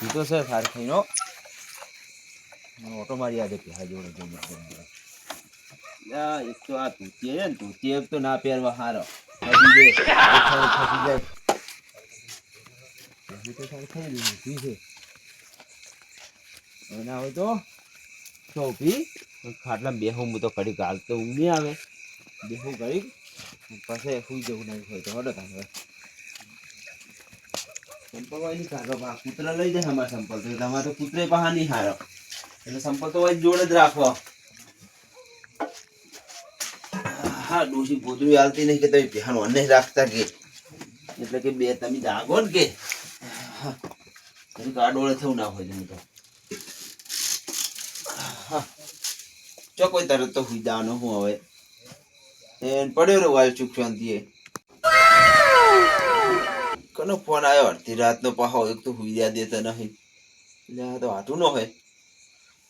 તો છે સારખીનો ઓટો મારી આજે કે જોડે એક તો આ તૂટીએ છે ને તૂટીએ એક તો ના પહેરવા હારો ખસી જાય ના હોય તો ચોપી ખાટલા બેહું હું તો કડી ગાલ તો ઊંઘ નહીં આવે બેહું કરી પછી સુઈ જવું નહીં હોય તો હડો તમે સંપલ હોય નહીં કાઢો કૂતરા લઈ જાય અમારે સંપલ તો તમારે તો કૂતરે પહા નહીં હારો એટલે સંપલ તો હોય જોડે જ રાખવો હા ડોશી પોતરી હાલતી નહીં કે તમે પહેવાનું અન્ને રાખતા કે એટલે કે બે તમે જાગો ને કે કાડોળે થયું ના હોય હું તો ચો કોઈ તરત તો હુઈ જવાનો હું હવે એને પડ્યો રે વાલ ચૂક શાંતિએ કનો ફોન આવ્યો અડધી રાતનો પાહો એક તો હુઈ રહ્યા દેતા નહીં એટલે આ તો હાટું ન હોય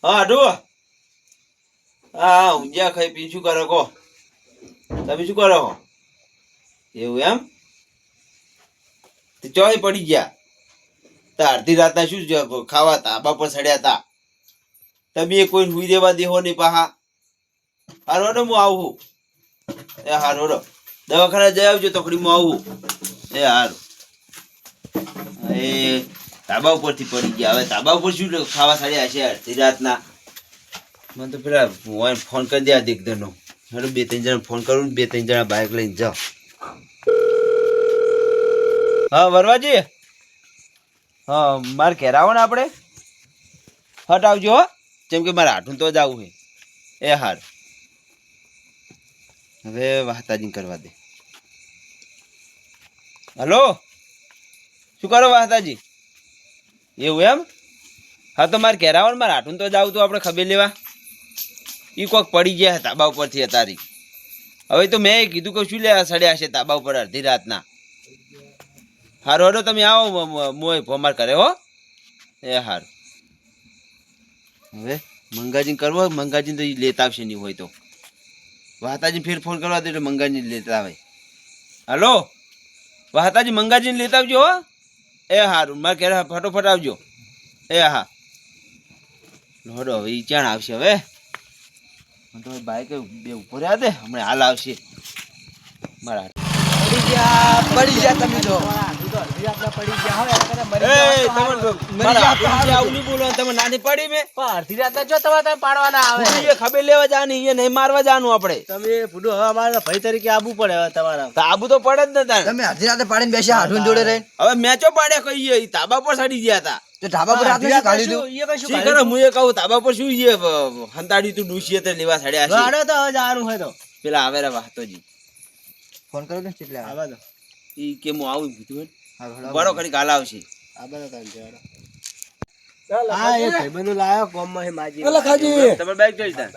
હા હાટું હા ઊંઝા ખાઈ પી શું કરો કહો તમે શું કરો હો એવું એમ ચોય પડી ગયા તો અડધી રાતના શું ખાવા તાબા પર સડ્યા તા તમે કોઈ હુઈ દેવા દેહો નહીં પાહા હારો હું આવું એ હારો દવાખાના જઈ આવજો તકડીમાં આવું એ હારું એ તાબા ઉપરથી પડી ગયા હવે તાબા ઉપર શું ખાવા સાડ્યા હશે અડધી રાતના મને તો પેલા ફોન કરી દે દિગ્ધરનો હેડો બે ત્રણ જણા ફોન કરું બે ત્રણ જણા બાઇક લઈને જાઓ હા વરવાજી હા મારે ઘેર આવો ને આપણે હટ આવજો હો જેમ કે મારે હાથું તો જ આવું હે એ હાર હવે વાહતાજી કરવા દે હલો શું કરો વાહતાજી એવું એમ હા તો મારે ઘેર આવો ને મારે હાથું તો જ આવું તો આપણે ખબર લેવા એ કોઈક પડી ગયા તાબા ઉપરથી અતારી હવે તો મેં કીધું કે શું લેવા સડ્યા હશે તાબા ઉપર અડધી રાતના હારું હડો તમે આવો મોય ભમાર કરે હો એ હારું હવે મંગાજીને કરવો મંગાજીને તો એ લેતા આવશે નહીં હોય તો વાહતાજી ફેર ફોન કરવા દે એટલે મંગાજીને લેતા આવે હલો વાહતાજી મંગાજીને લેતા આવજો હો એ હારું મારે ઘરે ફટોફટ આવજો એ હા હડો હવે એ ચાણ આવશે હવે તો બાઈક બે ઉપર રહ્યા દે હમણાં હાલ આવશે મારા પડી ગયા તમે તો ખબર લેવા જવાની નહીં મારવા જવાનું આપડે તમે ભાઈ તરીકે આબુ પડે તમારા આબુ તો પડે જ ને તમે અડધી રાતે પાડીને બેસ્યા હાથું જોડે રહે હવે મેચો પાડ્યા કહીએ તાબા પર સડી ગયા હતા ધાબા પર રાતે શું કાઢી દીધું હું એ કહું ધાબા પર શું હંતાડી તું ડૂસીએ તે લેવા સડ્યા છે તો જવાનું હોય તો પેલા આવે રે વાહતોજી ફોન કરો ને એટલે આવા દો ઈ કે હું આવું કીધું બડો કરી ગાલ આવશે આ બડો કાલ જેડો આ એ ભાઈબંધો લાયો કોમ માં હે માજી લખાજી તમે બાઈક જોઈ તા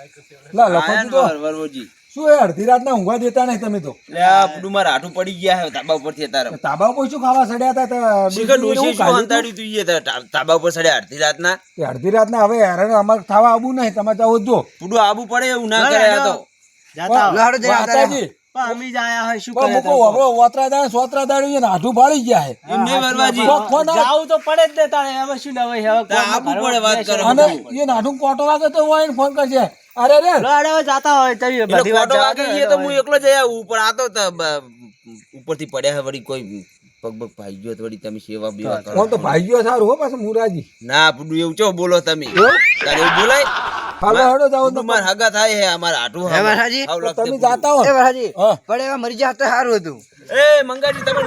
લા લખાજી તો વરવજી શું એ અડધી રાત ના ઊંઘવા દેતા નહીં તમે તો લે આ પુડું માર હાઠું પડી ગયા હે તાબા ઉપરથી તારે તાબા ઉપર શું ખાવા સડ્યા હતા શીખર ડોશી શું અંતાડી તું ઈ તાબા ઉપર સડ્યા અડધી રાત ના એ અડધી રાત ના હવે હેરાન અમાર ખાવા આબુ નહીં તમે જાવ જો પુડું આબુ પડે એવું ના કરે આ તો જાતા લાડો જઈ પામી જાયા હે શું કરે તો હવે ઓતરા સોતરા દાડી ને આઠું ભાળી ગયા હે એમને વરવાજી જાવ તો પડે જ ને તારે હવે શું નવે હવે આબુ પડે વાત કરો અને એ નાઠું કોટો વાગે તો ઓઈને ફોન કરશે અરે રે લાડો જાતા હોય તઈ બધી વાત વાગે એ તો હું એકલો જ આવું પણ આ તો ઉપરથી પડ્યા હે વળી કોઈ પગ ભાઈ ગયો તો વળી તમે સેવા બીવા કરો તો ભાઈ ગયો સારું હો પાછો મુરાજી ના પુડુ એવું ચો બોલો તમે તારે એવું બોલાય હાલો હડો જાવ તો માર હગા થાય હે અમાર આટું હે વરહાજી તમે જાતા હો એ વરહાજી પડે એવા મરી જાતે સારું હતું એ મંગાજી તમે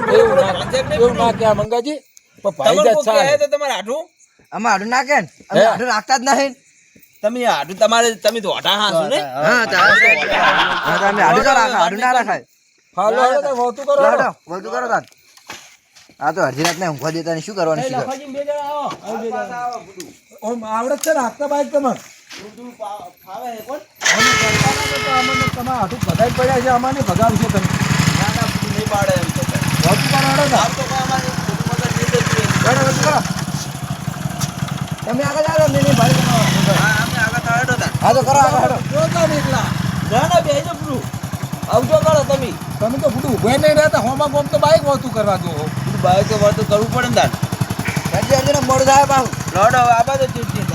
એવું ના કે મંગાજી પણ ભાઈ જાત છે હે તો તમાર આટું અમાર આટું ના કે અમે આટું રાખતા જ નહીં તમે આટું તમારે તમે તો ઓઢા હાસો ને હા તમે આટું તો રાખા આટું ના રાખાય હાલો હડો તો વોતું કરો હડો વોતું કરો તાન આ તો અડધી રાત ને ઊંઘવા દેતા ને શું કરવાનું છે લખાજી બે જણા આવો બે જણા આવો ઓમ આવડત છે રાખતા બાઈક તમાર ફાવે હે કોણ અમે કરવાના તો અમને તમાર હાથું બધાઈ પડ્યા છે અમાને ભગાવશો તમે ના ના નહીં પાડે એમ તો વાત પાડો ના તો અમારે મગર નીચે છે બરાબર કરો તમે આગળ આવો મેને ભાઈ હા અમે આગળ તાડો તા હા તો કરો આગળ જો તો નીકળા ના ના બેજો પૂરું આવજો કરો તમે તો પૂરું ઉભે નહીં રહેતા હોમાં ગોમ તો બાઈક વાતું કરવા દો પૂરું બાઈક તો વાતું કરવું પડે ને દાન રાજ્ય અર્જુન મોડ જાય બાહુ રોડ હવે આબા તો ચીડ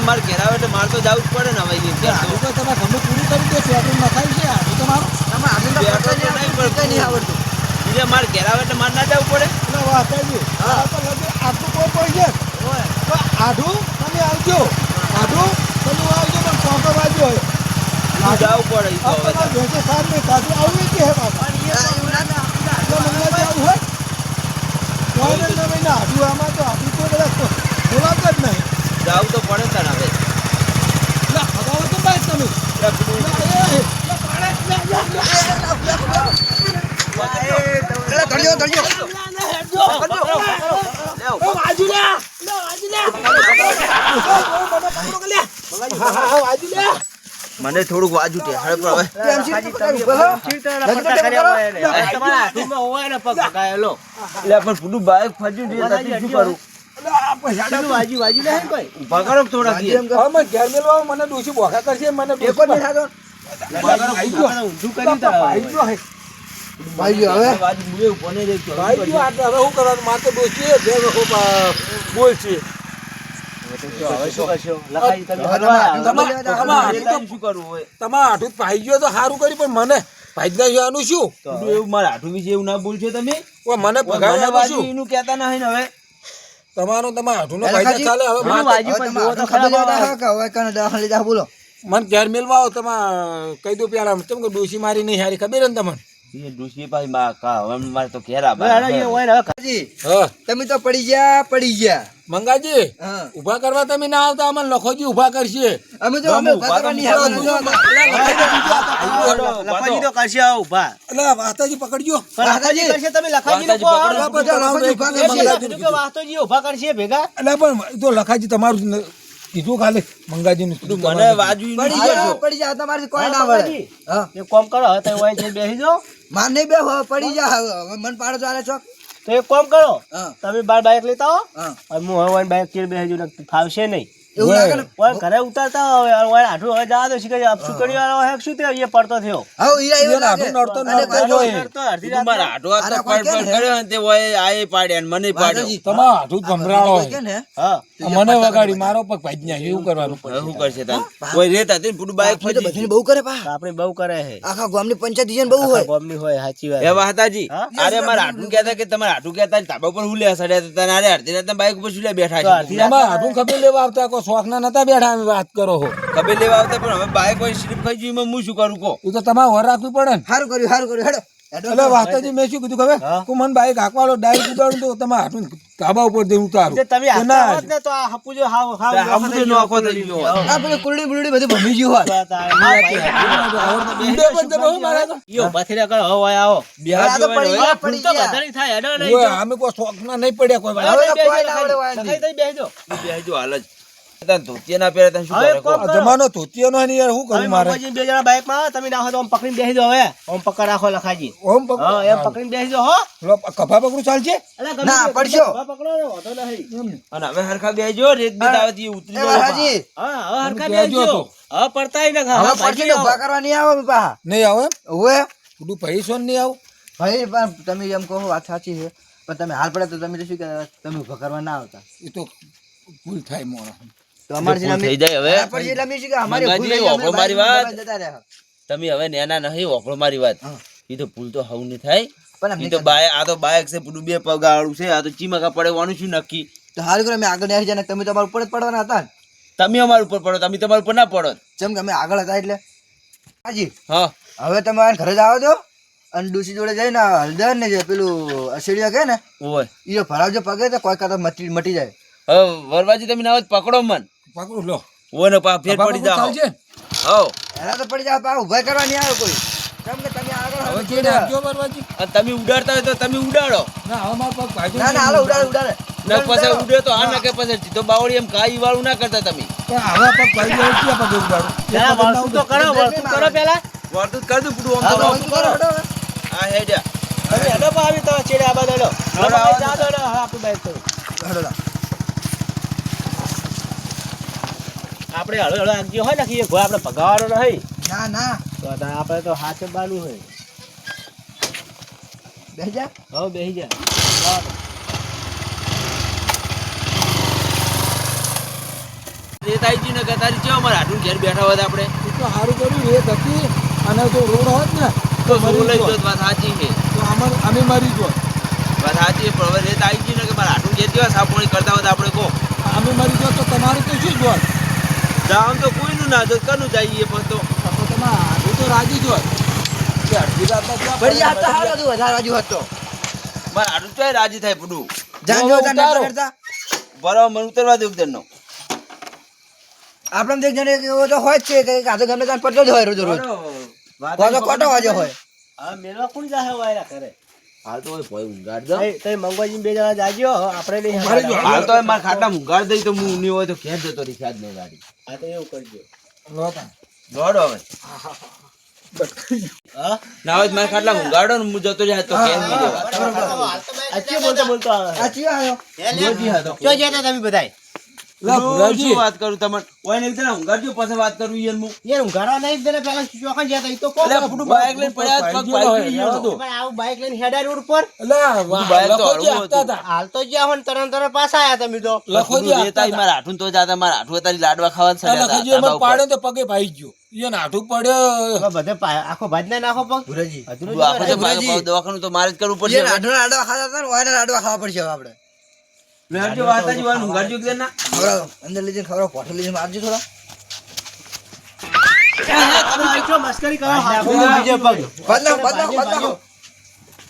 મારે ઘેરાવે એટલે મારે તો જવું જ પડે ને હવે આડું તો તમે ગમે પૂરું કરી દે પેટ્રોલ નખાય છે આડું તો મારું નહીં આવડતું બીજા મારે ઘેરાવે એટલે મારે ના જવું પડે આટલું કોઈ પડી જાય તો આડું તમે આવજો આડું તમે આવજો પણ કોકો વાજો જવું પડે સાહેબ નહીં કાઢું આવું કે હે બાપા આડું આમાં તો આડું તો બધા બોલાવ જ નહીં જાવું તો પડે તને હવે ભગાવો તો ભાઈ તમે મને થોડુંક વાજુ છે હવે પણ પૂરું બાઈક ફજ્યું શું કરું મને ડોસી બોખા કરશે મને તમારે આઠું પાઈ ગયો તો સારું કર્યું પણ મને ભાઈ ના જવાનું શું એવું મારે આઠું વિશે એવું ના બોલશો તમે મને એનું કેતા નહીં ને હવે તમારું તમારે આઠું નો ભાઈ ચાલે હવે બોલો મને ઘેર મેળવા આવો તમે કહી દો પેલા કેમ કે ડોસી મારી નહીં હારી ખબર ને તમને તમે તો પડી ગયા મંગાજી ઉભા કરવા તમે ના આવતા અમે લખોજી ઉભા કરશે અમે તો વાતાજી પકડજો ભેગા પણ તો લખાજી તમારું કીધું ખાલી મંગાજી નું પડી જાય તમારે કોઈ ના વળે એક કામ કરો બેસી જાઓ માર નહીં બે પડી જા મન પાડો ચાલે છો તો એક કામ કરો તમે બાર બાઈક લેતા હો અને હું હવે બાઈક ચીર બેસી જઉં ફાવશે નહીં એવું લાગે ને ઘરે ઉતારતા હોય આઠું હવે જવા દો શીખે શું કરી વાળો હે શું તે એ પડતો થયો હા ઈ આઠું નડતો મારા આઠું આ તો પડ કર્યો ને તે હોય આય પાડ્યા ને મને પાડ્યો તમારો આઠું ગમરાળો હા મને વગાડી મારો પગ ભાઈ ન્યા એવું કરવાનું શું કરશે તાર કોઈ રેતા તે પૂરું બાઈક ફજી બધી બહુ કરે પા આપણે બહુ કરે હે આખા ગામની પંચાયત દીજન બહુ હોય ગામની હોય સાચી વાત એ વાહતાજી અરે મારા આઠું કહેતા કે તમારા આઠું કહેતા ધાબા પર હું લે સડ્યા તને અરે અડધી રાત બાઈક ઉપર શું લે બેઠા છે તમારા આઠું ખબર લેવા આવતા કો શોખ ના નતા બેઠા અમે વાત કરો હો ખબર લેવા આવતા પણ હવે બાઈક કોઈ સ્લીપ ખાઈ ગઈ હું શું કરું કો એ તો તમારે વર રાખવી પડે ને સારું કર્યું હેડો એટલે વાહતાજી મેં શું કીધું ખબર કો મન બાઈક હાકવાલો ડાયરેક્ટ ઉડાડું તો તમે આઠું ધાબા ઉપર દે ઉતારું તમે આવત ને તો આ હપુજો હાવ હપુજો નો આખો થઈ ગયો આ પેલી કુરડી બુરડી બધી ભમી ગઈ હોય ઉડે પણ તમે હું મારા તો યો બાથીરા કરો હો આવો બિહાર જો પડી તો ગધરી થાય હેડો નહીં ઓય અમે કોઈ શોખ ના નહીં પડ્યા કોઈ કોઈ ના આવડે વાય નહીં બેહજો હાલ જ ધોતિયા ના પહેરે તને શું કરે જમાનો ધોતિયો નો નહીં યાર હું કરું મારે બે જણા બાઈક માં તમે ના હોય તો ઓમ પકડીને બેસી જાવ હવે ઓમ પકડ રાખો લખાજી ઓમ પકડ હા એમ પકડીને બેસી જાવ હો કભા પકડું ચાલશે ના પડશો કભા પકડો ને વાતો નહીં અને હવે હરખા બેસજો રેત બેત આવતી ઉતરી જાવ હાજી હા હવે હરખા બેસજો હવે પડતાય ન ખા હવે પડશે તો ઉભા કરવા નહીં આવે પા નહીં આવે ઓએ પૂડું પૈસો નહીં આવ ભાઈ તમે એમ કહો વાત સાચી છે પણ તમે હાલ પડે તો તમે શું કે તમે ઉભા કરવા ના આવતા એ તો ભૂલ થાય મોણો તો અમારી થઈ જાય હવે તમે હવે નેના નહીં ઓફળો મારી વાત એ તો ભૂલ તો હવ નહીં થાય પણ તો આ તો બાઈક છે પૂરું બે પગાળું છે આ તો ચીમકા પડવાનું શું નક્કી તો હાલ કરો અમે આગળ આવી જાય તમે તમારા ઉપર જ પડવાના હતા તમે અમારા ઉપર પડો તમે તમારા ઉપર ના પડો જેમ કે અમે આગળ હતા એટલે હાજી હા હવે તમે ઘરે જ આવો છો અને ડૂસી જોડે જઈને હળદર ને જે પેલું અસેડિયા કે ને ઓય એ ભરાવજો પગે તો કોઈ કાતો મટી જાય હવે વરવાજી તમે ના પકડો મન પકડો લો ઓને પા ફેર પડી જાવ હો એના તો પડી જાવ પા ઉભા કરવા નહીં આવે કોઈ કેમ કે તમે આગળ હવે કેડે આપજો વરવાજી અને તમે ઉડાડતા હોય તો તમે ઉડાડો ના હવે માર પગ ભાજો ના હાલો ઉડાડે ના પછી ઉડે તો આ ના કે પછી તો બાવળી એમ કાઈ વાળું ના કરતા તમે હવે પગ ભાજો ક્યાં પગ ઉડાડો ના વર્તું તો કરો વર્તું કરો પહેલા વર્તું કર દઉં પૂરું આમ તો કરો આ હેડ્યા હવે હેડો પા આવી તો છેડે આ બાદ હેડો જા દો હા આપણું બાઈક તો હેડો આપણે હળો હળો આગળ હોય ને કે એ ઘોડા આપણે ભગાવાનો નહીં. ના ના તો આપણે તો હાથે બાનું હોય. બેસી જા. હવે બેસી જા. રેતાઈજી ને કતારી ચેવા મારા હાડું ઘેર બેઠા હોત આપણે એ તો સારું કર્યું રેત હતી અને જો રોડ હોત ને તો શું લઈ જોત વાત સાચી છે તો અમે મરી જોત. વાત સાચી છે પણ હવે રેતાઈજી ને કે મારા હાડું ઘેર કેવા સાપોણી કરતા હોત આપણે કહો અમે મરી જોત તો તમારું તો શું જોત? જામ તો કોઈનું ના જોત કનું જઈએ પણ તો તમારા હાડું તો રાજી જોત કે અડધી રાતના ક્યાં ભરી આ તો હારું હતું, વધારે બાજુ હતો. મારા હાડું તો રાજી થાય પડું જાનજો જાન કરતા બરાબર મને ઉતરવા દઉં તેનો આપણે દેખ જણે એવો તો હોય જ છે કે કાતો ગમે ત્યાં પડતો જ હોય રોજ રોજ કોતો કોટો વાજો હોય. હા મેળવા કોણ જાહે વાયરા કરે? હાલ તો હોય ભોય ઊંઘાડ દો તઈ મંગવાજી બે જણા જાજો આપણે નહીં હાલ તો મારા ખાટલા ઊંઘાડ દઈ તો હું ઊની હોય તો ઘેર જતો રહી ખ્યાલ નહીં ગાડી આ તો એવું કરજો. દોડો હવે હા ના હોય તો મારા ખાટલા ઊંઘાડો ને હું જતો રહ્યા તો ઘેર નહીં જવા અચ્છી બોલતો આવે. આ ચિયો આયો જોજી હતો ચો જતા તમે બધાય શું વાત કરું તમને ઓય ને એકદમ ઊંઘાડજો પછી વાત કરું ઈયન હું યાર ઊંઘાડવા નહીં દે પેલા ચોખા જતા ઈ તો કોણ એટલે ફૂટું બાઇક લઈને પડ્યા પગ પાઈ ગયો હતો પણ આવું બાઈક લઈને હેડા રોડ ઉપર બાઇક તો હળવું હતું હાલ તો જ્યાં હોય ને તરત પાછા આયા તમે તો રેતા મારા હાથું તો જાતા મારા હાથું તારી લાડવા ખાવા પાડ્યો તો પગે ભાઈ ગયો ઈયો નાઠું પડ્યો બધે આખો ભાજ ના નાખો પગ ભુરાજી દવાખાનું તો મારે જ કરવું પડશે એ લાડવા લાડવા ખાતા હતા ને ઓયના લાડવા ખાવા પડશે હવે આપણે. લેજો વાતાજી વાનું ઊંઘાડજો કે ના ખવડાવો અંદર લઈ જઈને ખવડાવો, પોઠો લઈ જઈને મારજો થોડા. મસ્કરી કરો બીજો પગ બદલાવો બદલાવો બદલાવો.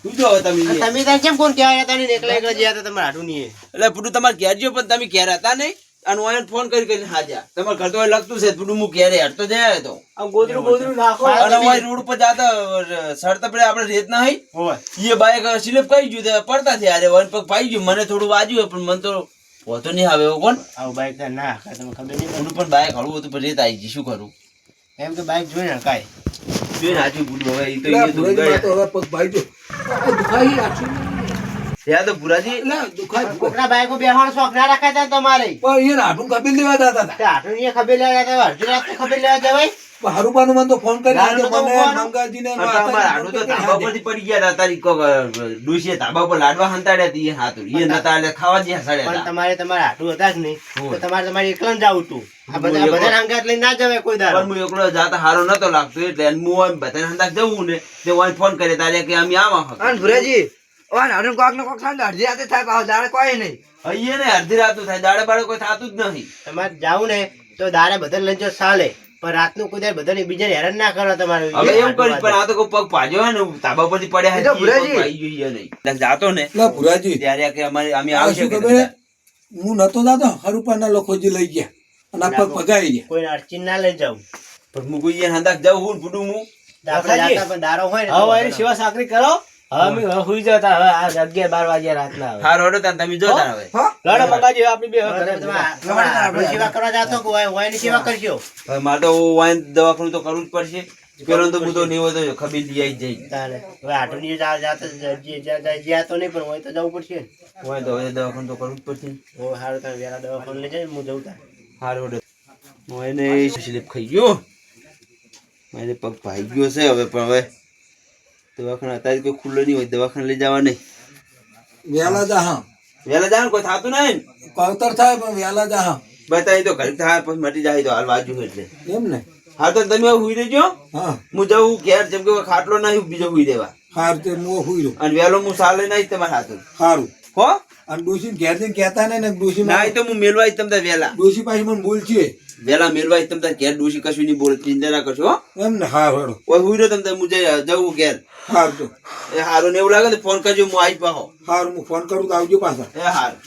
તું જો હવે તમે તમે ત્યાં કેમ કોણ કહેવાય હતા ને એકલા એકલા જ્યાં હતા તમારે હાડું નહીં એટલે પૂરું તમારે ઘેર જો પણ તમે ઘેર હતા નહીં અને ઓય ફોન કરી હાજા તમારે ઘર તો ઓય લગતું છે પૂરું હું ઘેરે હટતો જાય તો આમ ગોદરું નાખો અને ઓય રોડ ઉપર જાતા સડતા પડે આપણે રેત ના હઈ હોય એ બાઈક સ્લીપ કરી ગયું તે પડતા થયા અરે વન પગ પાઈ ગયું મને થોડું વાજ્યું પણ મને તો હોતો નહીં આવે એવો કોણ આવું બાઈક ના હકાય તમે ખબર નહીં પૂરું પણ બાઈક હળવું હતું પણ રેત આવી ગઈ શું કરું એમ તો બાઈક જોઈને હકાય જોઈને હાજુ પૂરું હવે એ તો એ તો હવે પગ ભાઈ ગયો દુખાઈ આછી ત્યાં તો પુરાજી કોકના બાઈકો બેહવાનો શોખ ના રાખાય તા તમારે પણ એ નાઠું કબીલ લેવા જતા હતા. હાડું ની ખબર લેવા જતા અડધી રાત ખબર લેવા જવાય હારુબાનું મને તો ફોન કરી નાનું તો મને મૂકવાનું. મંગાજીને અમારા હાડું તો ધાબા પરથી પડી ગયા હતા તારી ડુસીએ ધાબા પર લાડવા હંતાડ્યા હતી એ હાથું એ નતા એટલે ખાવા જ હસાડ્યા પણ હતા તમારે તમારા હાડું હતા જ નહીં હોય. તો તમારે એકલા જ જવું તું આ બધા હંગાત લઈને ના જવાય કોઈ દાડો પણ હું એકલો જાતા હારો નતો લાગતો એટલે હું બધાને હંતાક જવું ને તે ઓય ફોન કરે તારે કે અમે આવા અને ભુરાજી ઓય નાડું કોક ને કોક થાય ને અડધી રાતે થાય પાછો દાડે કોઈ નહીં. અહીંયા ને અડધી રાતું થાય દાડે બાડે કોઈ થતું જ નહીં તમારે જાવું ને તો દાડે બધા લઈને જો ચાલે પણ રાતનું કોઈ દાડે બધાને બીજાને હેરાન ના કરો તમારે હવે એમ કરીશ પણ આ તો કોઈ પગ પાડ્યો હોય ને ધાબા પરથી પડ્યા એ તો હોય, એ પગ ભુરાજી. પાઈ ગયો ઈ નહીં એટલે જાતો ને લા ભુરાજી ત્યારે કે અમારે અમે આ આવશે શું કે ખબર હું નતો જાતો હરુપાના લોકો જે લઈ ગયા અને આ પગ ભગાઈ ગયા. કોઈને અડચણ ના લઈ જવું પણ હું કોઈ હંતાક જાઉં હું ફૂટું હું આપણે જાતા પણ દારો હોય ને હવે એની સેવા સાકરી કરો હવે અમે હુઈ જતા હવે આ 11-12 વાગ્યા રાતના હવે હારો હડો તાન તમે જોતા હવે લડો મંગાજી આપણી બે આપણે સેવા કરવા જાતો કે હોય એની સેવા કરજો હવે મારે તો વાઈન દવાખાનું તો કરવું જ પડશે પેલો તો હું તો નહીં હોય તો ખબીર લઈ આવી જઈ તારે હવે આટુની જ્યાં તો નહીં પણ હોય તો જવું પડશે ને હોય તો હવે દવાખાનું તો કરવું જ પડશે હું હારું તમે વેલા દવાખાને લઈ જાય હું જવું તાર હારો હડો હું એને સ્લીપ ખાઈ ગયો મારે પગ ભાઈ ગયો છે હવે પણ હવે દવાખાના અત્યારે કોઈ ખુલ્લો નહીં હોય દવાખાને લઈ જવા નહીં વેલા જા હા વહેલા જાણ કોઈ થતું નહીં કવતર થાય પણ વેલા જા હા બતાવી તો ઘડી થાય પછી મટી જાય તો હાલ વાજુ એટલે એમ ને હા તો તમે હવે હુઈ રહેજો હા હું જવું ઘેર જેમ કે ખાટલો નહીં બીજો હુઈ દેવા હાર તે મો હુઈ રહ્યો અને વહેલો હું સાલે નહીં તમારા હાથું હારું હો અને ડોસી ઘેર જઈને કહેતા ને ડોસી ના તો હું મેલવાઈ તમને વહેલા ડોસી પાછી મને બોલ છે વહેલા મેલવાઈ તમને ઘેર ડોશી કશું નહીં બોલે ચિંતા ના કરશો હો એમ ને હાર હેડો કોઈ હુઈ રહ્યો તમને હું જવું ઘેર હાર તો એ હારું ને એવું લાગે તો ફોન કરજો હું આવી પાહો હાર હું ફોન કરું તો આવજો પાછા એ હારું